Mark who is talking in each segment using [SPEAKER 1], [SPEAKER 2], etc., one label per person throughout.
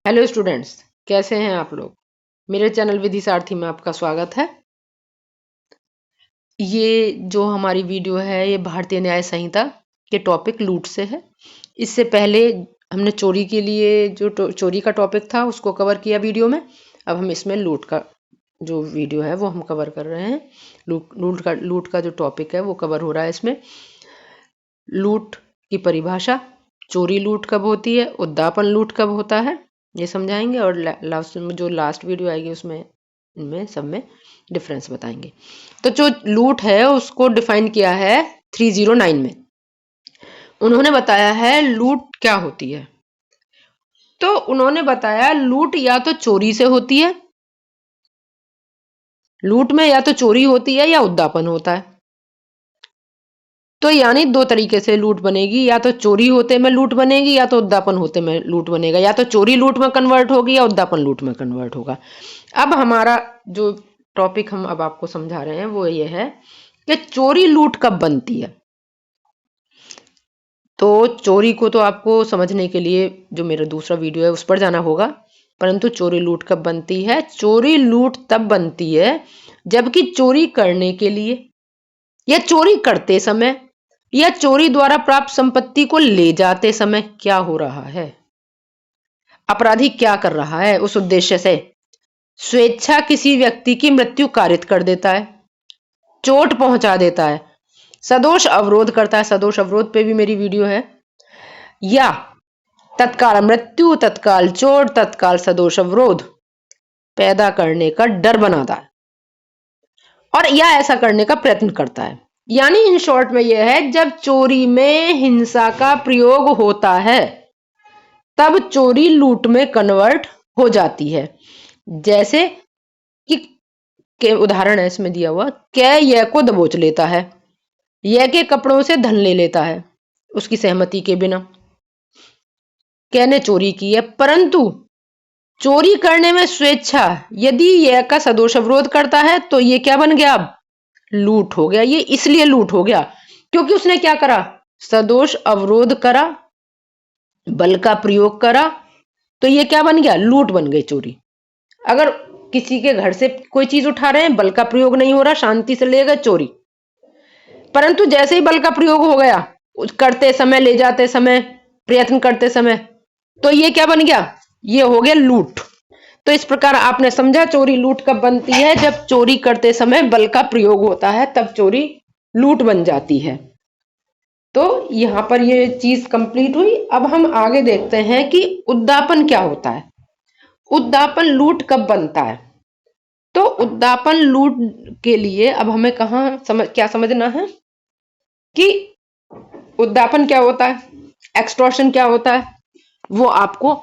[SPEAKER 1] Hello students, कैसे हैं आप लोग। मेरे चैनल विधि सारथी में आपका स्वागत है। ये जो हमारी वीडियो है ये भारतीय न्याय संहिता के टॉपिक लूट से है। इससे पहले हमने चोरी के लिए जो चोरी का टॉपिक था उसको कवर किया वीडियो में। अब हम इसमें लूट का जो वीडियो है वो हम कवर कर रहे हैं। लूट का जो टॉपिक है वो कवर हो रहा है इसमें। लूट की परिभाषा, चोरी लूट कब होती है, उद्यापन लूट कब होता है, ये समझाएंगे। और लास्ट वीडियो आएगी उसमें इनमें सब में डिफरेंस बताएंगे। तो जो लूट है उसको डिफाइन किया है 309 में। उन्होंने बताया है लूट क्या होती है। तो उन्होंने बताया लूट या तो चोरी से होती है, लूट में या तो चोरी होती है या उद्यापन होता है। तो यानी दो तरीके से लूट बनेगी, या तो चोरी होते में लूट बनेगी या तो उद्यापन होते में लूट बनेगा। या तो चोरी लूट में कन्वर्ट होगी या उद्यापन लूट में कन्वर्ट होगा। अब हमारा जो टॉपिक हम अब आपको समझा रहे हैं वो ये है कि चोरी लूट कब बनती है। तो चोरी को तो आपको समझने के लिए जो मेरा दूसरा वीडियो है उस पर जाना होगा, परंतु चोरी लूट कब बनती है। चोरी लूट तब बनती है जबकि चोरी करने के लिए या चोरी करते समय या चोरी द्वारा प्राप्त संपत्ति को ले जाते समय क्या हो रहा है, अपराधी क्या कर रहा है, उस उद्देश्य से स्वेच्छा किसी व्यक्ति की मृत्यु कारित कर देता है, चोट पहुंचा देता है, सदोष अवरोध करता है। सदोष अवरोध पे भी मेरी वीडियो है। या तत्काल मृत्यु, तत्काल चोट, तत्काल सदोष अवरोध पैदा करने का डर बनाता है और या ऐसा करने का प्रयत्न करता है। यानी इन शॉर्ट में यह है, जब चोरी में हिंसा का प्रयोग होता है तब चोरी लूट में कन्वर्ट हो जाती है। जैसे कि के उदाहरण है इसमें दिया हुआ, कै यह को दबोच लेता है, यह के कपड़ों से धन ले लेता है उसकी सहमति के बिना। कै ने चोरी की है, परंतु चोरी करने में स्वेच्छा यदि यह का सदोष अवरोध करता है तो ये क्या बन गया, अब लूट हो गया। ये इसलिए लूट हो गया क्योंकि उसने क्या करा, सदोष अवरोध करा, बल का प्रयोग करा, तो ये क्या बन गया, लूट बन गई चोरी। अगर किसी के घर से कोई चीज उठा रहे हैं, बल का प्रयोग नहीं हो रहा, शांति से ले गए, चोरी। परंतु जैसे ही बल का प्रयोग हो गया, करते समय, ले जाते समय, प्रयत्न करते समय, तो ये क्या बन गया, ये हो गया लूट। तो इस प्रकार आपने समझा चोरी लूट कब बनती है, जब चोरी करते समय बल का प्रयोग होता है तब चोरी लूट बन जाती है। तो यहां पर ये चीज कंप्लीट हुई। अब हम आगे देखते हैं कि उद्यापन क्या होता है, उद्यापन लूट कब बनता है। तो उद्यापन लूट के लिए अब हमें क्या समझना है कि उद्यापन क्या होता है, एक्सटॉर्शन क्या होता है, वो आपको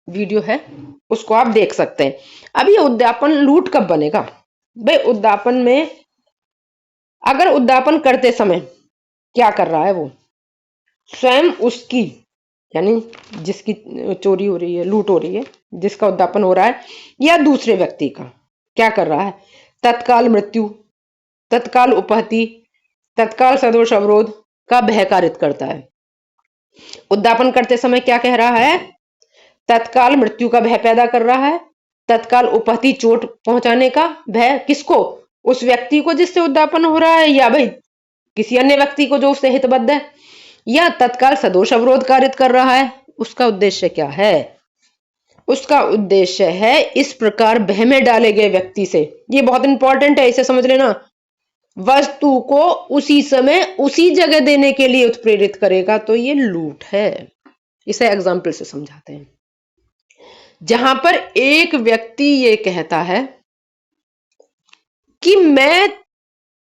[SPEAKER 1] वीडियो है उसको आप देख सकते हैं। अब ये उद्यापन लूट कब बनेगा भाई, उद्यापन में अगर उद्यापन करते समय क्या कर रहा है वो, स्वयं उसकी यानी जिसकी चोरी हो रही है, लूट हो रही है, जिसका उद्यापन हो रहा है, या दूसरे व्यक्ति का क्या कर रहा है, तत्काल मृत्यु, तत्काल उपहति, तत्काल सदोष अवरोध का भय कारित करता है। उद्यापन करते समय क्या कह रहा है, तत्काल मृत्यु का भय पैदा कर रहा है, तत्काल उपहति चोट पहुंचाने का भय, किसको, उस व्यक्ति को जिससे उद्यापन हो रहा है, या भाई किसी अन्य व्यक्ति को जो उससे हितबद्ध है, या तत्काल सदोष अवरोध कारित कर रहा है। उसका उद्देश्य क्या है, उसका उद्देश्य है इस प्रकार भय में डाले गए व्यक्ति से, ये बहुत इंपॉर्टेंट है, इसे समझ लेना, वस्तु को उसी समय उसी जगह देने के लिए उत्प्रेरित करेगा, तो ये लूट है। इसे एग्जाम्पल से समझाते हैं, जहां पर एक व्यक्ति ये कहता है कि मैं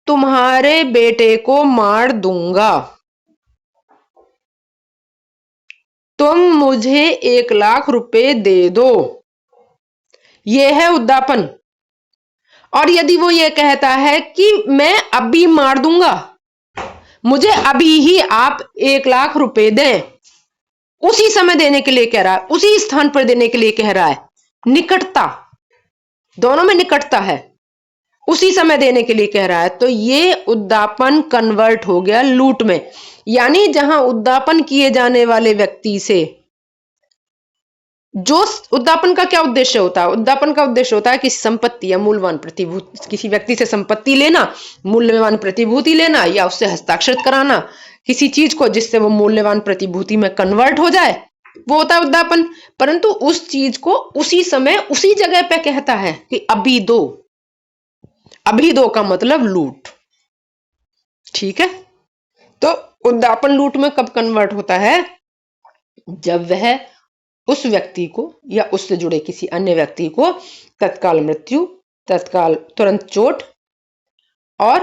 [SPEAKER 1] तुम्हारे बेटे को मार दूंगा, तुम मुझे 1,00,000 रुपए दे दो, यह है उद्यापन। और यदि वो ये कहता है कि मैं अभी मार दूंगा, मुझे अभी ही आप 1,00,000 रुपए दें, उसी समय देने के लिए कह रहा है, उसी स्थान पर देने के लिए कह रहा है, निकटता, दोनों में निकटता है, उसी समय देने के लिए कह रहा है, तो ये उद्यापन कन्वर्ट हो गया लूट में। यानी जहां उद्यापन किए जाने वाले व्यक्ति से जो उद्यापन का क्या उद्देश्य होता है? उद्यापन का उद्देश्य होता है कि संपत्ति या मूल्यवान प्रतिभूति, किसी व्यक्ति से संपत्ति लेना, मूल्यवान प्रतिभूति लेना या उससे हस्ताक्षरित कराना किसी चीज को, जिससे वो मूल्यवान प्रतिभूति में कन्वर्ट हो जाए, वो होता है उद्यापन। परंतु उस चीज को उसी समय उसी जगह पे कहता है कि अभी दो। अभी दो का मतलब लूट। ठीक है, तो उद्यापन लूट में कब कन्वर्ट होता है? जब वह उस व्यक्ति को या उससे जुड़े किसी अन्य व्यक्ति को तत्काल मृत्यु, तत्काल तुरंत चोट और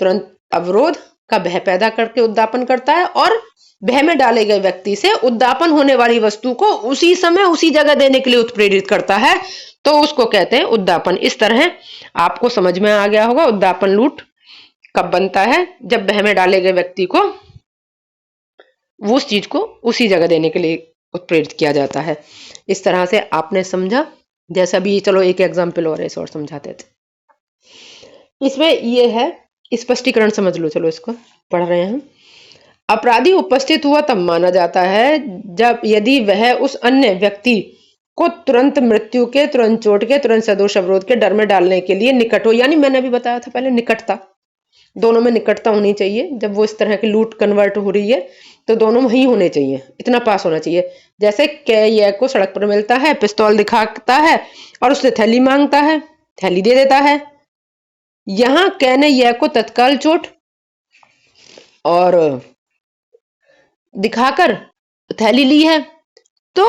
[SPEAKER 1] तुरंत अवरोध का भय पैदा करके उद्यापन करता है, और भय में डाले गए व्यक्ति से उद्यापन होने वाली वस्तु को उसी समय उसी जगह देने के लिए उत्प्रेरित करता है, तो उसको कहते हैं उद्यापन। इस तरह आपको समझ में आ गया होगा उद्यापन लूट कब बनता है? जब भय में डाले गए व्यक्ति को वो उस चीज को उसी जगह देने के लिए उत्प्रेरित किया जाता है। इस तरह से आपने समझा। जैसा भी, चलो एक एग्जाम्पल और ऐसे और समझाते थे। इसमें ये है, स्पष्टीकरण समझ लो। चलो इसको पढ़ रहे हैं हम। अपराधी उपस्थित हुआ तब माना जाता है जब यदि वह उस अन्य व्यक्ति को तुरंत मृत्यु के, तुरंत चोट के, तुरंत सदोष अवरोध के डर में डालने के लिए निकट हो। यानी मैंने अभी बताया था पहले, निकटता, दोनों में निकटता होनी चाहिए। जब वो इस तरह की लूट कन्वर्ट हो रही है तो दोनों में ही होने चाहिए, इतना पास होना चाहिए। जैसे कै को सड़क पर मिलता है, पिस्तौल दिखाता है और उससे थैली मांगता है, थैली दे देता है। यहां कै ने यह को तत्काल चोट और दिखाकर थैली ली है, तो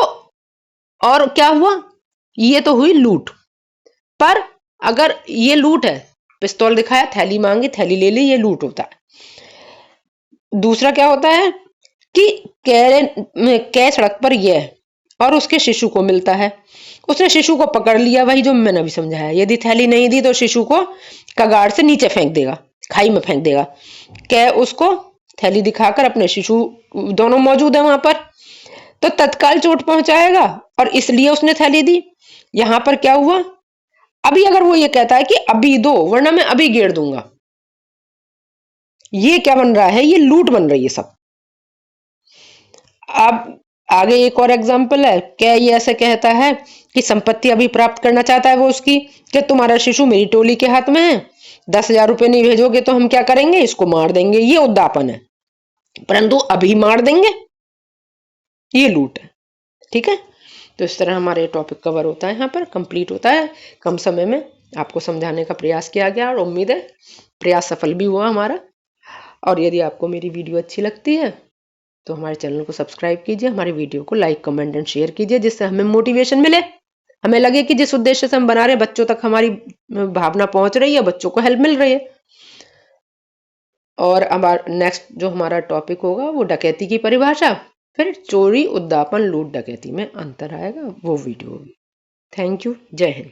[SPEAKER 1] और क्या हुआ? ये तो हुई लूट। पर अगर ये लूट है, पिस्तौल दिखाया, थैली मांगी, थैली ले ली, ये लूट होता है। दूसरा क्या होता है कि कै सड़क पर ये है और उसके शिशु को मिलता है, उसने शिशु को पकड़ लिया, वही जो मैंने अभी समझाया। यदि थैली नहीं दी तो शिशु को कगाड़ से नीचे फेंक देगा, खाई में फेंक देगा। कै उसको थैली दिखाकर, अपने शिशु दोनों मौजूद है वहां पर, तो तत्काल चोट पहुंचाएगा और इसलिए उसने थैली दी। यहां पर क्या हुआ? अभी अगर वो ये कहता है कि अभी दो वरना मैं अभी गिर दूंगा, ये क्या बन रहा है? ये लूट बन रही है सब। अब आगे एक और एग्जाम्पल है। क्या ये ऐसे कहता है कि संपत्ति अभी प्राप्त करना चाहता है वो उसकी, कि तुम्हारा शिशु मेरी टोली के हाथ में है, 10,000 रुपए नहीं भेजोगे तो हम क्या करेंगे? इसको मार देंगे। ये उद्यापन है, परंतु अभी मार देंगे, ये लूट है। ठीक है, तो इस तरह हमारे टॉपिक कवर होता है, यहाँ पर कंप्लीट होता है। कम समय में आपको समझाने का प्रयास किया गया और उम्मीद है प्रयास सफल भी हुआ हमारा। और यदि आपको मेरी वीडियो अच्छी लगती है तो हमारे चैनल को सब्सक्राइब कीजिए, हमारे वीडियो को लाइक, कमेंट एंड शेयर कीजिए, जिससे हमें मोटिवेशन मिले, हमें लगे कि जिस उद्देश्य से हम बना रहे हैं बच्चों तक हमारी भावना पहुंच रही है, बच्चों को हेल्प मिल रही है। और हमारा नेक्स्ट जो हमारा टॉपिक होगा वो डकैती की परिभाषा, फिर चोरी, उद्यापन, लूट, डकैती में अंतर आएगा, वो वीडियो होगी। Thank you. जय हिंद।